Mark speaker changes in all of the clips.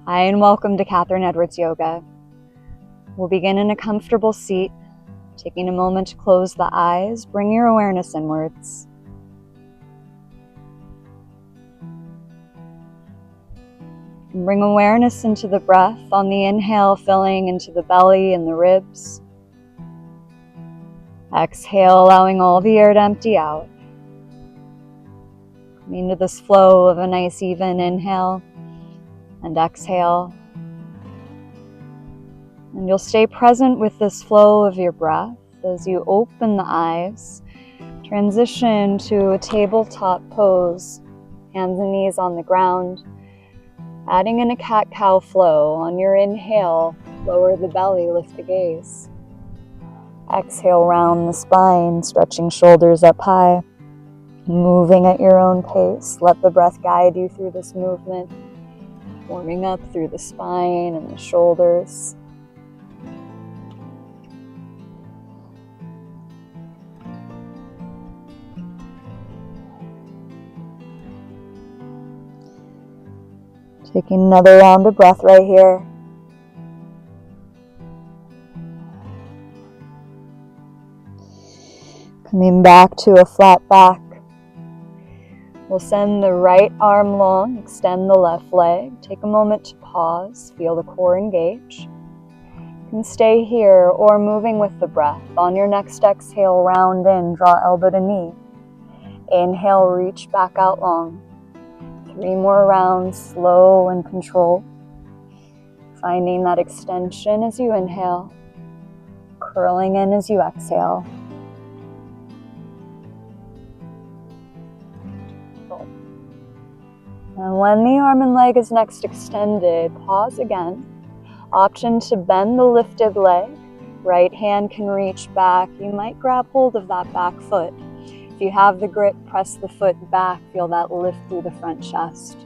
Speaker 1: Hi and welcome to Katherine Edwards Yoga. We'll begin in a comfortable seat, taking a moment to close the eyes, bring your awareness inwards. And bring awareness into the breath on the inhale, filling into the belly and the ribs. Exhale, allowing all the air to empty out. Coming to this flow of a nice even inhale and exhale. And you'll stay present with this flow of your breath as you open the eyes. Transition to a tabletop pose, hands and knees on the ground. Adding in a cat-cow flow. On your inhale, lower the belly, lift the gaze. Exhale, round the spine, stretching shoulders up high. Moving at your own pace. Let the breath guide you through this movement. Warming up through the spine and the shoulders. Taking another round of breath right here. Coming back to a flat back. We'll send the right arm long, extend the left leg. Take a moment to pause, feel the core engage. You can stay here or moving with the breath. On your next exhale, round in, draw elbow to knee. Inhale, reach back out long. 3 more rounds, slow and controlled. Finding that extension as you inhale, curling in as you exhale. And when the arm and leg is next extended, pause again. Option to bend the lifted leg. Right hand can reach back. You might grab hold of that back foot. If you have the grip, press the foot back. Feel that lift through the front chest.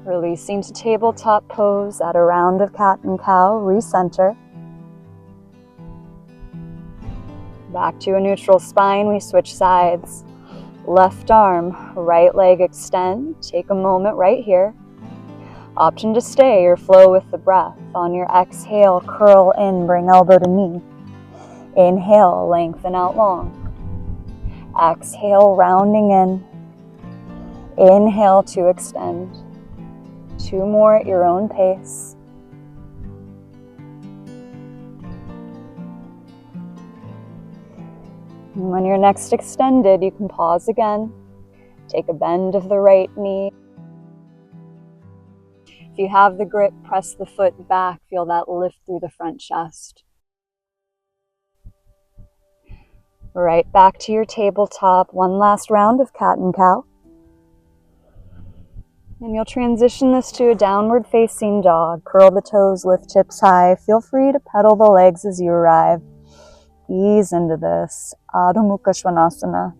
Speaker 1: Releasing to tabletop pose at a round of cat and cow. Recenter. Back to a neutral spine. We switch sides. Left arm, right leg extend. Take a moment right here. Option to stay or flow with the breath. On your exhale, curl in, bring elbow to knee. Inhale, lengthen out long. Exhale, rounding in. Inhale to extend. 2 more at your own pace. And when you're next extended, you can pause again. Take a bend of the right knee. If you have the grip, press the foot back. Feel that lift through the front chest. Right back to your tabletop. One last round of cat and cow. And you'll transition this to a downward facing dog. Curl the toes, lift hips high. Feel free to pedal the legs as you arrive. Ease into this Adho Mukha Svanasana.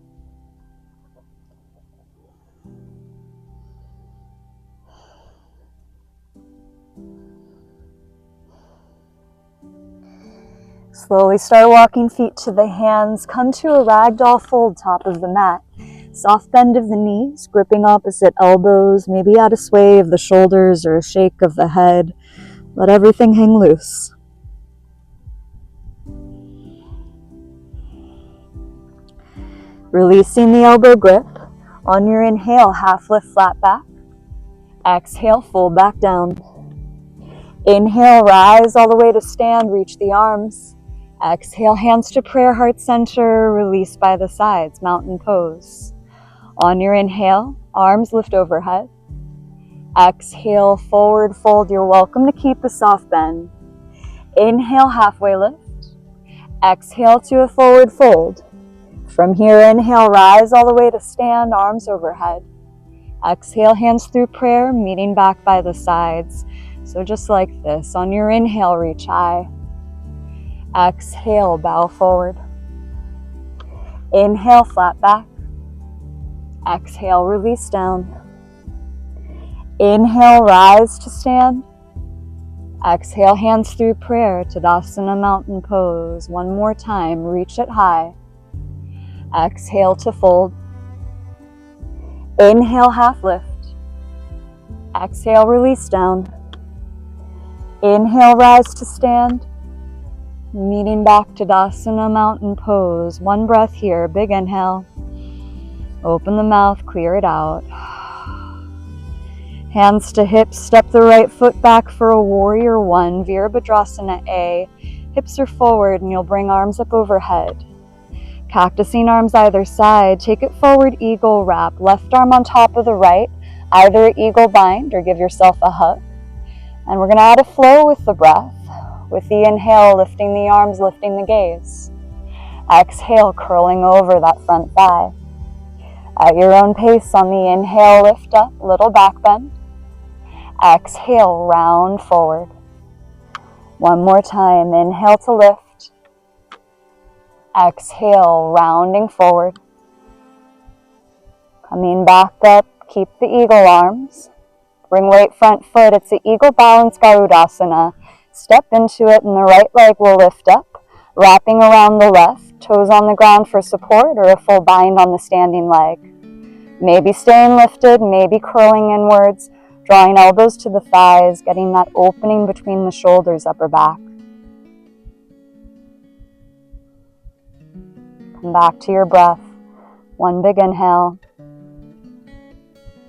Speaker 1: Slowly start walking feet to the hands. Come to a ragdoll fold, top of the mat. Soft bend of the knees, gripping opposite elbows. Maybe add a sway of the shoulders or a shake of the head. Let everything hang loose. Releasing the elbow grip. On your inhale, half lift, flat back. Exhale, fold back down. Inhale, rise all the way to stand, reach the arms. Exhale, hands to prayer, heart center, release by the sides, mountain pose. On your inhale, arms lift overhead. Exhale, forward fold. You're welcome to keep a soft bend. Inhale, halfway lift. Exhale to a forward fold. From here, inhale, rise all the way to stand, arms overhead. Exhale, hands through prayer, meeting back by the sides. So just like this, on your inhale, reach high. Exhale, bow forward. Inhale, flat back. Exhale, release down. Inhale, rise to stand. Exhale, hands through prayer, Tadasana mountain pose. One more time, reach it high. Exhale to fold. Inhale, half lift. Exhale, release down. Inhale, rise to stand. Meeting back to Tadasana, mountain pose. One breath here, big inhale. Open the mouth, clear it out. Hands to hips, step the right foot back for a warrior one, Virabhadrasana A. Hips are forward and you'll bring arms up overhead. Cactusing arms either side, take it forward, eagle wrap. Left arm on top of the right, either eagle bind or give yourself a hug. And we're gonna add a flow with the breath. With the inhale, lifting the arms, lifting the gaze. Exhale, curling over that front thigh. At your own pace on the inhale, lift up, little back bend. Exhale, round forward. One more time, inhale to lift. Exhale, rounding forward. Coming back up, keep the eagle arms. Bring weight front foot, it's the eagle balance Garudasana. Step into it and the right leg will lift up, wrapping around the left, toes on the ground for support or a full bind on the standing leg. Maybe staying lifted, maybe curling inwards, drawing elbows to the thighs, getting that opening between the shoulders, upper back. Come back to your breath. One big inhale,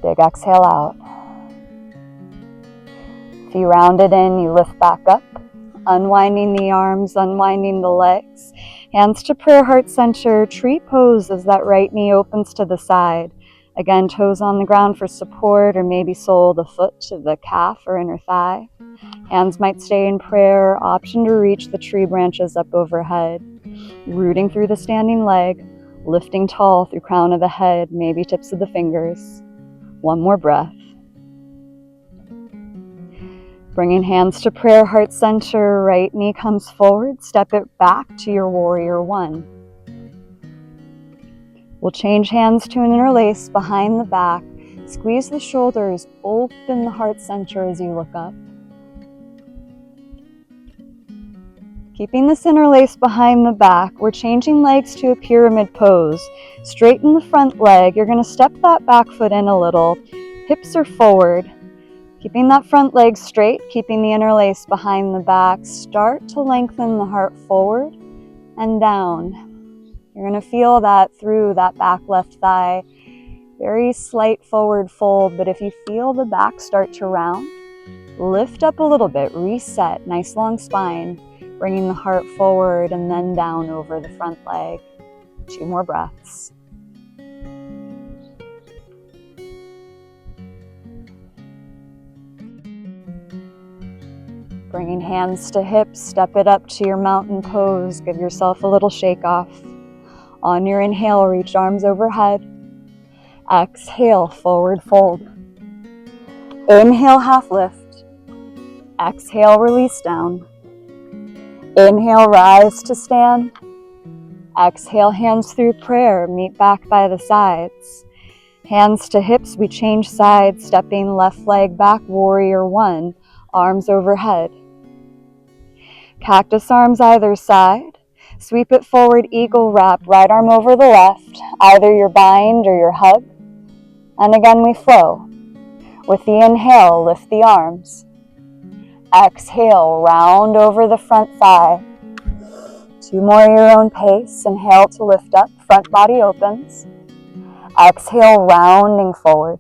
Speaker 1: big exhale out. If you round it in, you lift back up, unwinding the arms, unwinding the legs. Hands to prayer, heart center, tree pose as that right knee opens to the side. Again, toes on the ground for support, or maybe sole the foot to the calf or inner thigh. Hands might stay in prayer, option to reach the tree branches up overhead. Rooting through the standing leg, lifting tall through crown of the head, maybe tips of the fingers. One more breath. Bringing hands to prayer, heart center, right knee comes forward, step it back to your warrior one. We'll change hands to an interlace behind the back, squeeze the shoulders, open the heart center as you look up. Keeping this interlace behind the back, we're changing legs to a pyramid pose. Straighten the front leg, you're gonna step that back foot in a little, hips are forward. Keeping that front leg straight, keeping the interlace behind the back, start to lengthen the heart forward and down. You're going to feel that through that back left thigh. Very slight forward fold, but if you feel the back start to round, lift up a little bit, reset, nice long spine, bringing the heart forward and then down over the front leg. 2 more breaths. Bringing hands to hips, step it up to your mountain pose. Give yourself a little shake off. On your inhale, reach arms overhead. Exhale, forward fold. Inhale, half lift. Exhale, release down. Inhale, rise to stand. Exhale, hands through prayer, meet back by the sides. Hands to hips, we change sides, stepping left leg back, warrior one, arms overhead. Cactus arms either side. Sweep it forward, eagle wrap, right arm over the left, either your bind or your hug. And again we flow. With the inhale, lift the arms. Exhale, round over the front thigh. 2 more at your own pace. Inhale to lift up, front body opens. Exhale, rounding forward.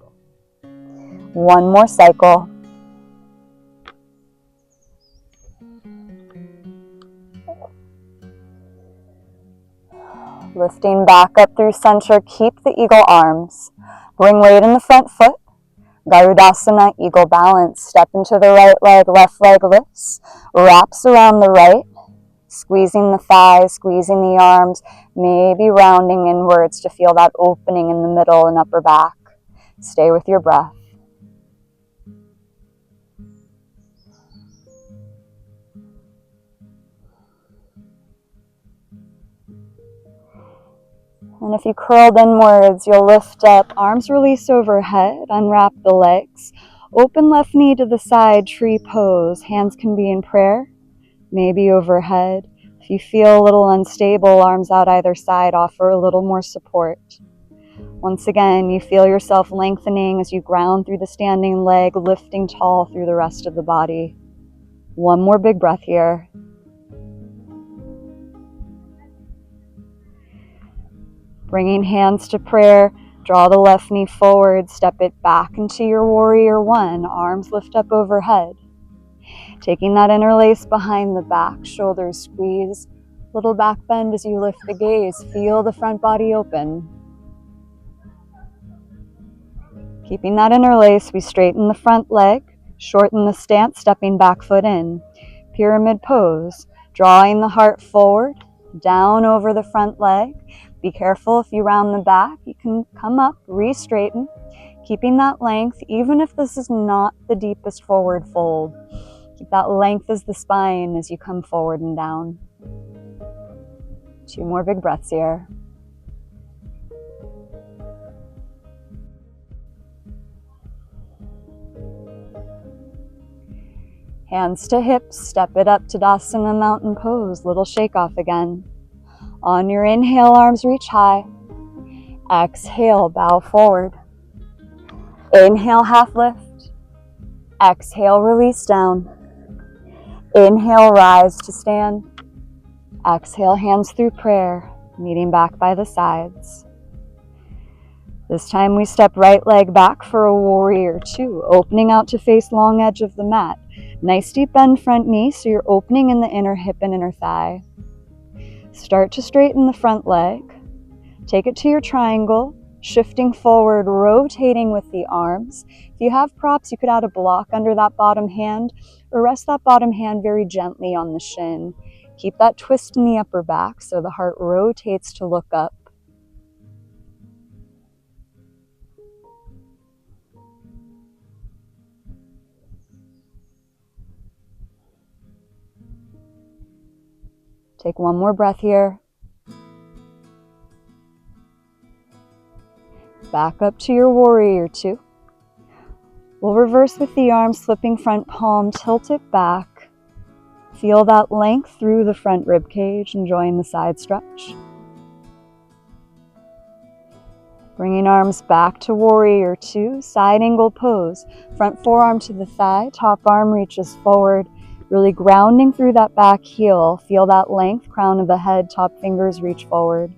Speaker 1: 1 more cycle. Lifting back up through center, keep the eagle arms. Bring weight in the front foot. Garudasana, eagle balance. Step into the right leg, left leg lifts. Wraps around the right. Squeezing the thighs, squeezing the arms. Maybe rounding inwards to feel that opening in the middle and upper back. Stay with your breath. And if you curled inwards, you'll lift up, arms release overhead, unwrap the legs, open left knee to the side, tree pose. Hands can be in prayer, maybe overhead. If you feel a little unstable, arms out either side, offer a little more support. Once again, you feel yourself lengthening as you ground through the standing leg, lifting tall through the rest of the body. One more big breath here. Bringing hands to prayer, draw the left knee forward, step it back into your warrior one, arms lift up overhead. Taking that interlace behind the back, shoulders squeeze, little back bend as you lift the gaze, feel the front body open. Keeping that interlace, we straighten the front leg, shorten the stance, stepping back foot in. Pyramid pose, drawing the heart forward, down over the front leg. Be careful if you round the back, you can come up, re-straighten, keeping that length, even if this is not the deepest forward fold. Keep that length as the spine as you come forward and down. 2 more big breaths here. Hands to hips, step it up to Tadasana mountain pose, little shake off again. On your inhale, arms reach high. Exhale, bow forward. Inhale, half lift. Exhale, release down. Inhale, rise to stand. Exhale, hands through prayer, meeting back by the sides. This time we step right leg back for a warrior two, opening out to face long edge of the mat. Nice deep bend front knee, so you're opening in the inner hip and inner thigh. Start to straighten the front leg. Take it to your triangle, shifting forward, rotating with the arms. If you have props, you could add a block under that bottom hand, or rest that bottom hand very gently on the shin. Keep that twist in the upper back so the heart rotates to look up. Take one more breath here. Back up to your warrior two. We'll reverse with the arms, flipping front palm, tilt it back. Feel that length through the front rib cage, enjoying the side stretch. Bringing arms back to warrior two, side angle pose. Front forearm to the thigh, top arm reaches forward. Really grounding through that back heel. Feel that length, crown of the head, top fingers reach forward.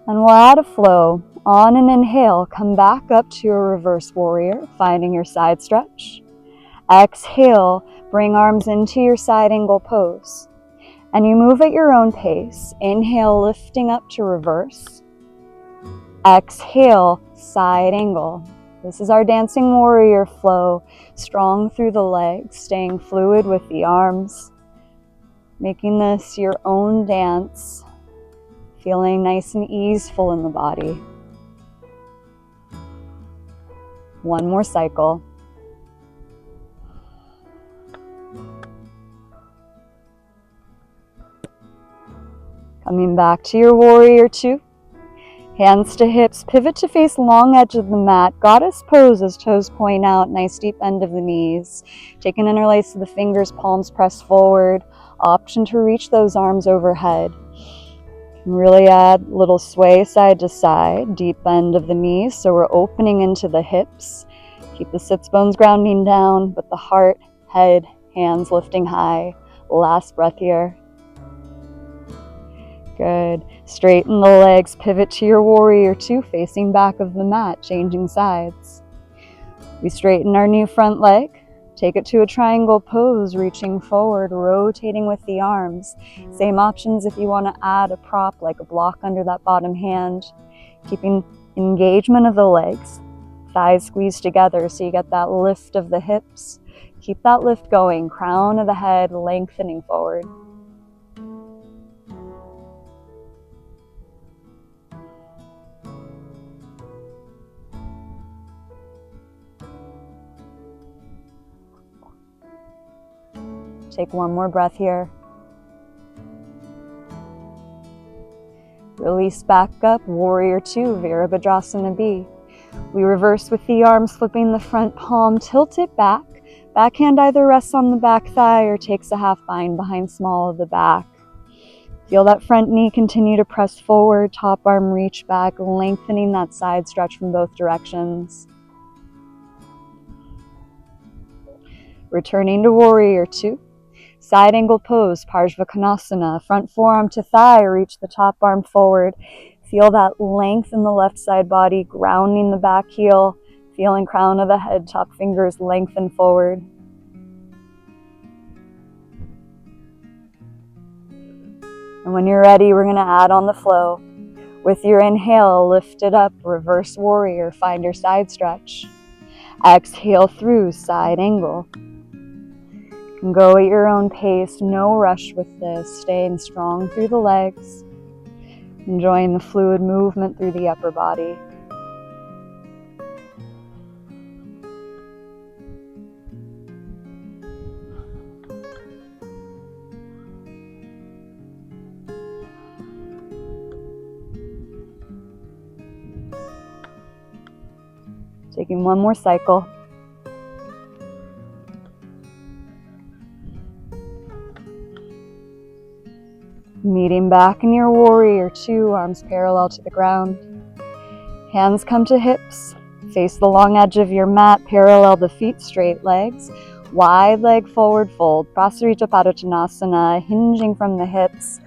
Speaker 1: And we'll add a flow. On an inhale, come back up to your reverse warrior, finding your side stretch. Exhale, bring arms into your side angle pose. And you move at your own pace. Inhale, lifting up to reverse. Exhale, side angle. This is our dancing warrior flow, strong through the legs, staying fluid with the arms, making this your own dance, feeling nice and easeful in the body. One more cycle. Coming back to your warrior two. Hands to hips, pivot to face long edge of the mat. Goddess pose as toes point out, nice deep bend of the knees. Take an interlace of the fingers, palms press forward. Option to reach those arms overhead. Really add little sway side to side, deep bend of the knees, so we're opening into the hips. Keep the sits bones grounding down, but the heart, head, hands lifting high. Last breath here. Good. Straighten the legs, pivot to your warrior two, facing back of the mat, changing sides. We straighten our new front leg, take it to a triangle pose, reaching forward, rotating with the arms. Same options if you want to add a prop like a block under that bottom hand, keeping engagement of the legs, thighs squeezed together so you get that lift of the hips. Keep that lift going, crown of the head lengthening forward. Take one more breath here. Release back up, warrior two, Virabhadrasana B. We reverse with the arms, flipping the front palm, tilt it back. Back hand either rests on the back thigh or takes a half bind behind small of the back. Feel that front knee continue to press forward, top arm reach back, lengthening that side stretch from both directions. Returning to warrior two. Side angle pose, Parshvakonasana. Front forearm to thigh, reach the top arm forward. Feel that length in the left side body, grounding the back heel. Feeling crown of the head, top fingers lengthen forward. And when you're ready, we're going to add on the flow. With your inhale, lift it up, reverse warrior, find your side stretch. Exhale through, side angle. You can go at your own pace, no rush with this, staying strong through the legs, enjoying the fluid movement through the upper body. Taking one more cycle. Meeting back in your warrior two, arms parallel to the ground. Hands come to hips. Face the long edge of your mat, parallel the feet, straight legs. Wide leg forward fold. Prasarita Padottanasana, hinging from the hips.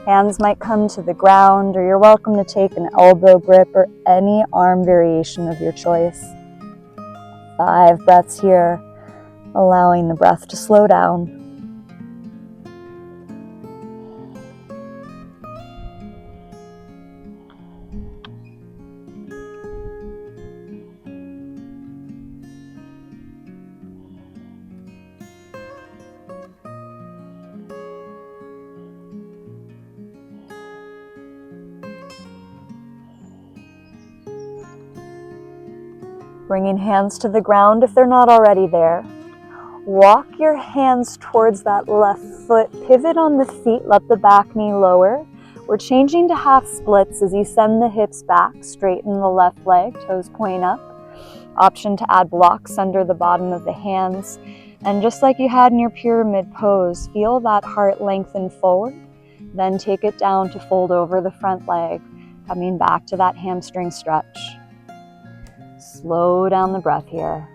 Speaker 1: Hands might come to the ground, or you're welcome to take an elbow grip or any arm variation of your choice. 5 breaths here, allowing the breath to slow down. Bringing hands to the ground if they're not already there. Walk your hands towards that left foot. Pivot on the feet, let the back knee lower. We're changing to half splits as you send the hips back, straighten the left leg, toes point up. Option to add blocks under the bottom of the hands. And just like you had in your pyramid pose, feel that heart lengthen forward. Then take it down to fold over the front leg, coming back to that hamstring stretch. Slow down the breath here.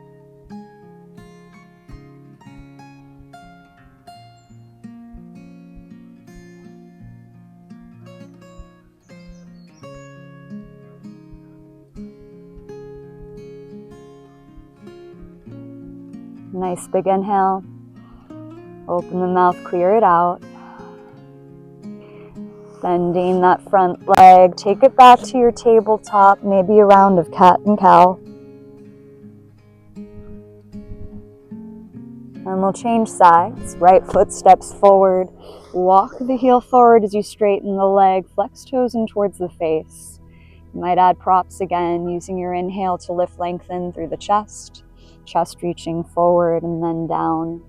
Speaker 1: Nice big inhale. Open the mouth, clear it out. Bending that front leg. Take it back to your tabletop, maybe a round of cat and cow. And we'll change sides. Right foot steps forward. Walk the heel forward as you straighten the leg. Flex toes in towards the face. You might add props again, using your inhale to lift, lengthen through the chest. Chest reaching forward and then down.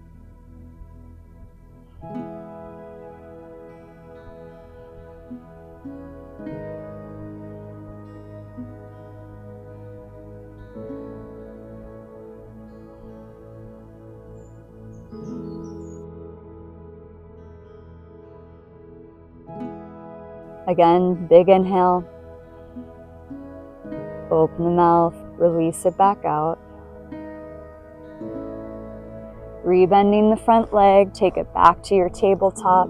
Speaker 1: Again, big inhale. Open the mouth, release it back out. Rebending the front leg, take it back to your tabletop.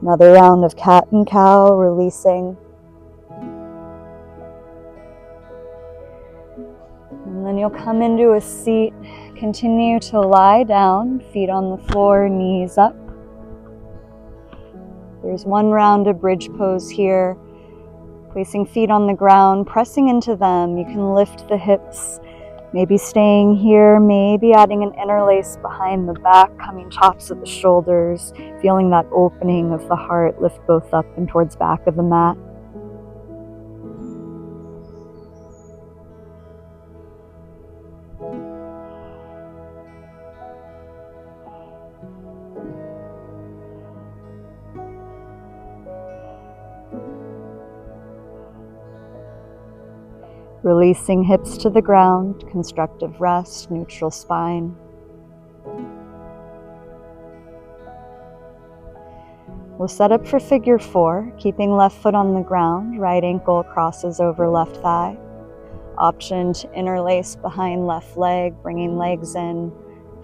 Speaker 1: Another round of cat and cow, releasing. And then you'll come into a seat. Continue to lie down, feet on the floor, knees up. There's one round of bridge pose here. Placing feet on the ground, pressing into them. You can lift the hips, maybe staying here, maybe adding an interlace behind the back, coming tops of the shoulders, feeling that opening of the heart, lift both up and towards back of the mat. Releasing hips to the ground, constructive rest, neutral spine. We'll set up for figure 4, keeping left foot on the ground, right ankle crosses over left thigh. Option to interlace behind left leg, bringing legs in,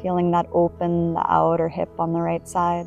Speaker 1: feeling that open, the outer hip on the right side.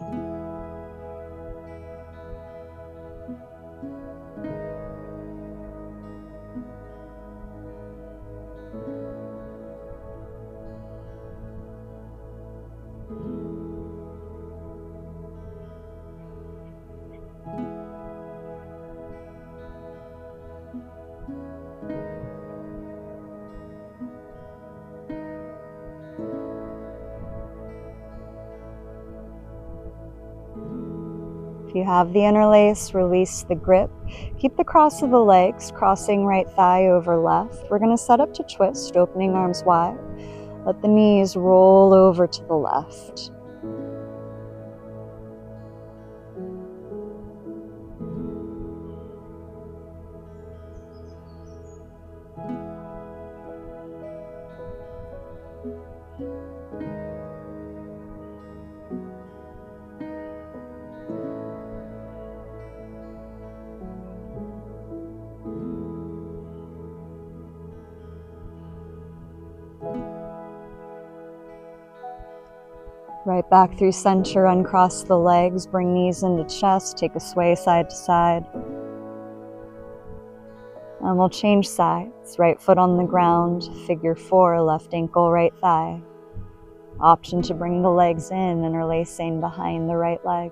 Speaker 1: If you have the interlace, release the grip. Keep the cross of the legs, crossing right thigh over left. We're going to set up to twist, opening arms wide. Let the knees roll over to the left. Right back through center, uncross the legs, bring knees into chest, take a sway side to side. And we'll change sides. Right foot on the ground, figure 4, left ankle, right thigh. Option to bring the legs in, interlacing behind the right leg.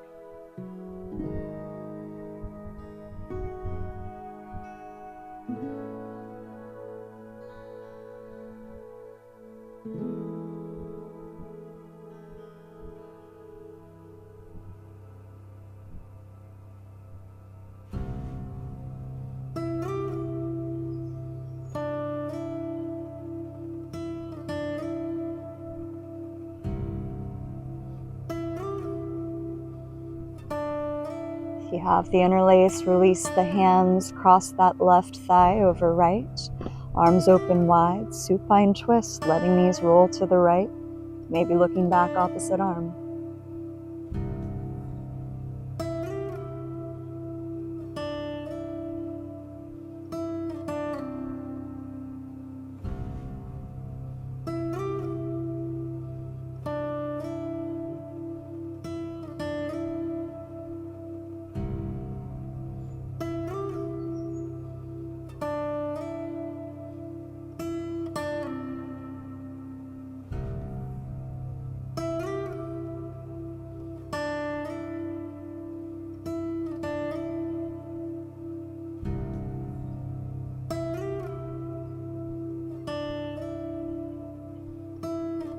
Speaker 1: If you have the interlace, release the hands, cross that left thigh over right, arms open wide, supine twist, letting knees roll to the right, maybe looking back opposite arm.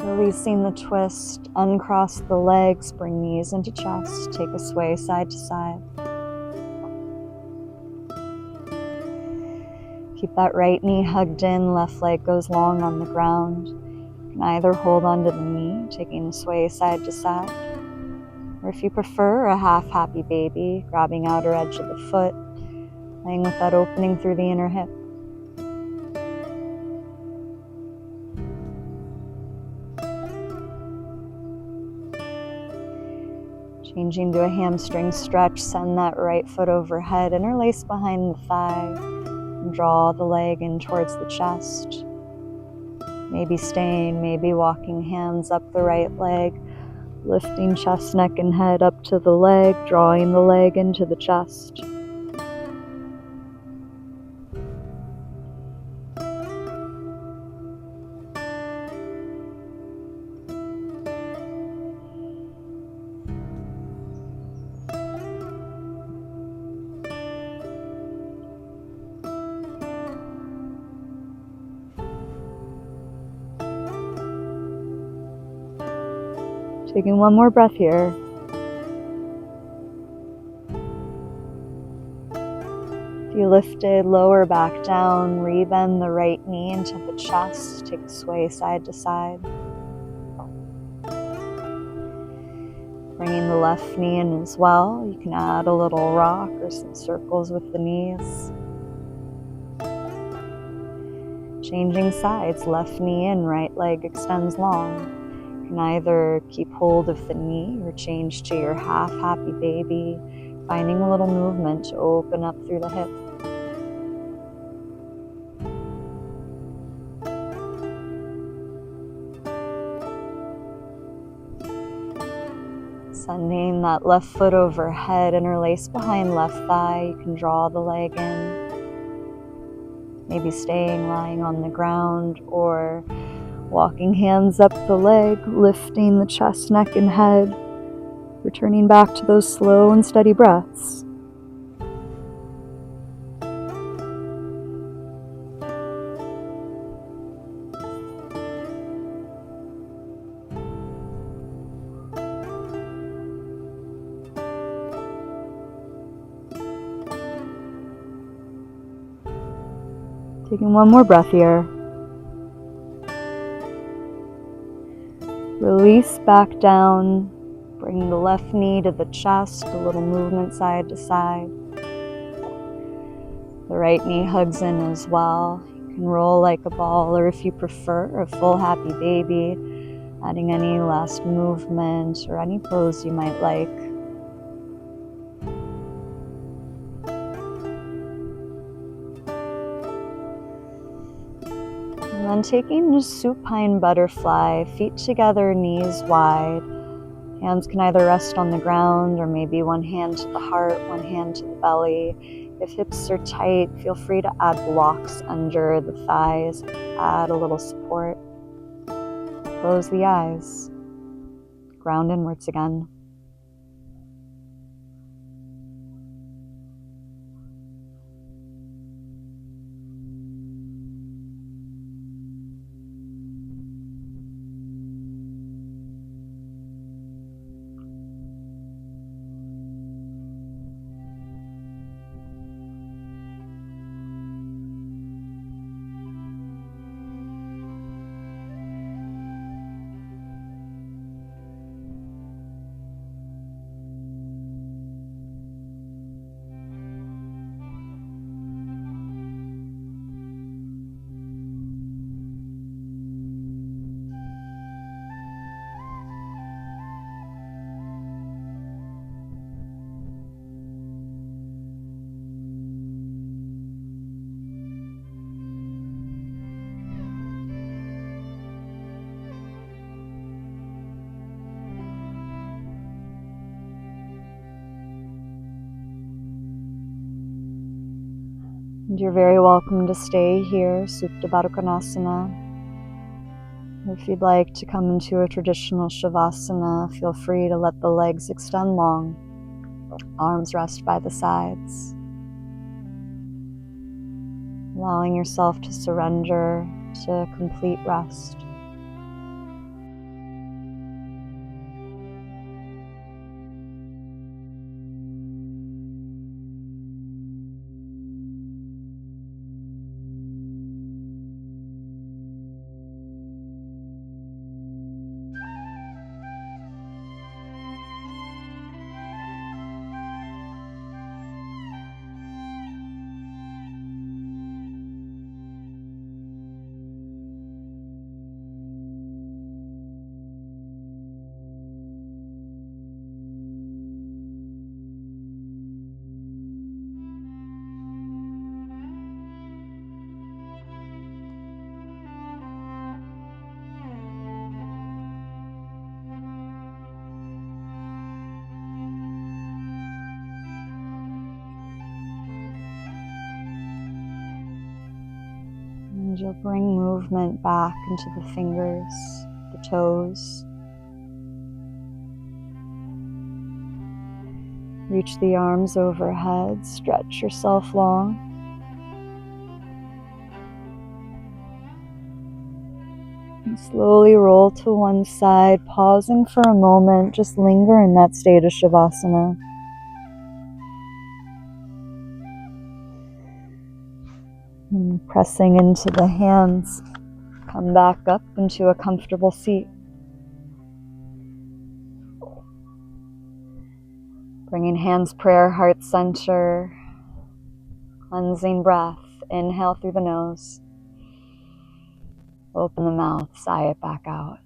Speaker 1: Releasing the twist, uncross the legs, bring knees into chest, take a sway side to side. Keep that right knee hugged in, left leg goes long on the ground. You can either hold onto the knee, taking a sway side to side, or if you prefer, a half happy baby, grabbing outer edge of the foot, playing with that opening through the inner hip. Changing to a hamstring stretch, send that right foot overhead, interlace behind the thigh, and draw the leg in towards the chest. Maybe staying, maybe walking hands up the right leg, lifting chest, neck, and head up to the leg, drawing the leg into the chest. Taking one more breath here. If you lifted, lower back down, rebend the right knee into the chest, take a sway side to side. Bringing the left knee in as well. You can add a little rock or some circles with the knees. Changing sides, left knee in, right leg extends long. You can either keep hold of the knee or change to your half happy baby, finding a little movement to open up through the hip. Sending that left foot overhead, interlace behind left thigh. You can draw the leg in. Maybe staying lying on the ground or walking hands up the leg, lifting the chest, neck, and head. Returning back to those slow and steady breaths. Taking one more breath here. Release back down. Bring the left knee to the chest, a little movement side to side. The right knee hugs in as well. You can roll like a ball, or if you prefer, a full happy baby, adding any last movement or any pose you might like. And then taking just supine butterfly, feet together, knees wide. Hands can either rest on the ground or maybe one hand to the heart, one hand to the belly. If hips are tight, feel free to add blocks under the thighs. Add a little support. Close the eyes. Ground inwards again. And you're very welcome to stay here, Supta Baddha Konasana. Or if you'd like to come into a traditional Shavasana, feel free to let the legs extend long, arms rest by the sides. Allowing yourself to surrender to complete rest. And you'll bring movement back into the fingers, the toes. Reach the arms overhead, stretch yourself long. And slowly roll to one side, pausing for a moment, just linger in that state of Shavasana. And pressing into the hands, come back up into a comfortable seat. Bringing hands, prayer, heart center, cleansing breath. Inhale through the nose. Open the mouth, sigh it back out.